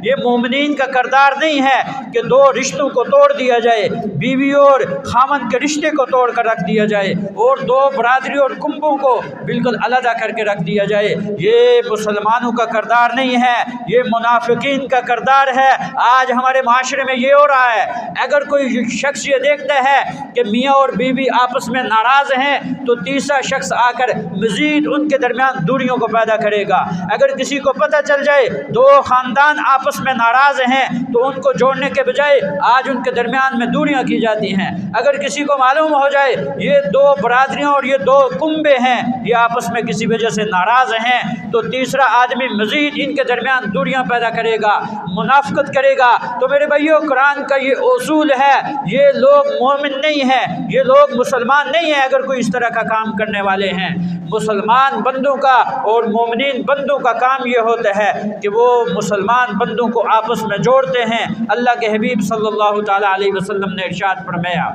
یہ مومنین کا کردار نہیں ہے کہ دو رشتوں کو توڑ دیا جائے، بیوی اور خامن کے رشتے کو توڑ کر رکھ دیا جائے اور دو برادری اور کنبوں کو بالکل علیحدہ کر کے رکھ دیا جائے۔ یہ مسلمانوں کا کردار نہیں ہے، یہ منافقین کا کردار ہے۔ آج ہمارے معاشرے میں یہ ہو رہا ہے، اگر کوئی شخص یہ دیکھتا ہے کہ میاں اور بیوی آپس میں ناراض ہیں تو تیسرا شخص آ کر مزید ان کے درمیان دوریوں کو پیدا کرے گا۔ اگر کسی کو پتہ چل جائے دو خاندان آپس میں ناراض ہیں تو ان کو جوڑنے کے بجائے آج ان کے درمیان میں دوریاں کی جاتی ہیں۔ اگر کسی کو معلوم ہو جائے یہ دو برادریاں اور یہ دو کنبے ہیں، یہ آپس میں کسی وجہ سے ناراض ہیں، تو تیسرا آدمی مزید ان کے درمیان دوریاں پیدا کرے گا، منافقت کرے گا۔ تو میرے بھائیو، قرآن کا یہ اصول ہے، یہ لوگ مومن نہیں ہیں، یہ لوگ مسلمان نہیں ہیں اگر کوئی اس طرح کا کام کرنے والے ہیں۔ مسلمان بندوں کا اور مومنین بندوں کا کام یہ ہوتا ہے کہ وہ مسلمان بندوں کو آپس میں جوڑتے ہیں۔ اللہ کے حبیب صلی اللہ تعالیٰ علیہ وسلم نے ارشاد فرمایا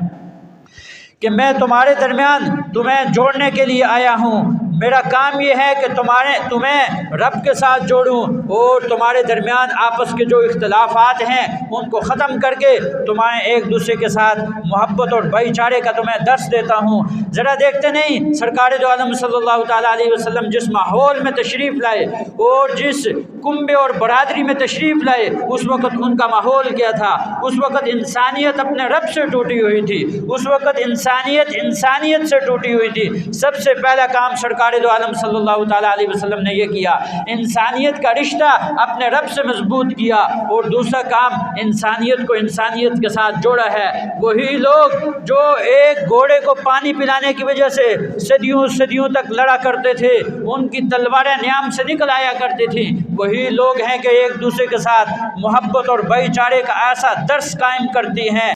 کہ میں تمہارے درمیان تمہیں جوڑنے کے لیے آیا ہوں، میرا کام یہ ہے کہ تمہیں رب کے ساتھ جوڑوں اور تمہارے درمیان آپس کے جو اختلافات ہیں ان کو ختم کر کے تمہیں ایک دوسرے کے ساتھ محبت اور بھائی چارے کا تمہیں درس دیتا ہوں۔ ذرا دیکھتے نہیں سرکار دو عالم صلی اللہ تعالیٰ علیہ وسلم جس ماحول میں تشریف لائے اور جس کنبے اور برادری میں تشریف لائے، اس وقت ان کا ماحول کیا تھا؟ اس وقت انسانیت اپنے رب سے ٹوٹی ہوئی تھی، اس وقت انسانیت سے ٹوٹی ہوئی تھی۔ سب سے پہلا کام سرکار دو عالم صلی اللہ تعالیٰ علیہ وسلم نے یہ کیا، انسانیت کا رشتہ اپنے رب سے مضبوط کیا، اور دوسرا کام انسانیت کو انسانیت کے ساتھ جوڑا ہے۔ وہی لوگ جو ایک گھوڑے کو پانی پلانے کی وجہ سے صدیوں تک لڑا کرتے تھے، ان کی تلواریں نیام سے نکل آیا کرتی تھیں، وہی لوگ ہیں کہ ایک دوسرے کے ساتھ محبت اور بھائی چارے کا ایسا درس قائم کرتی ہیں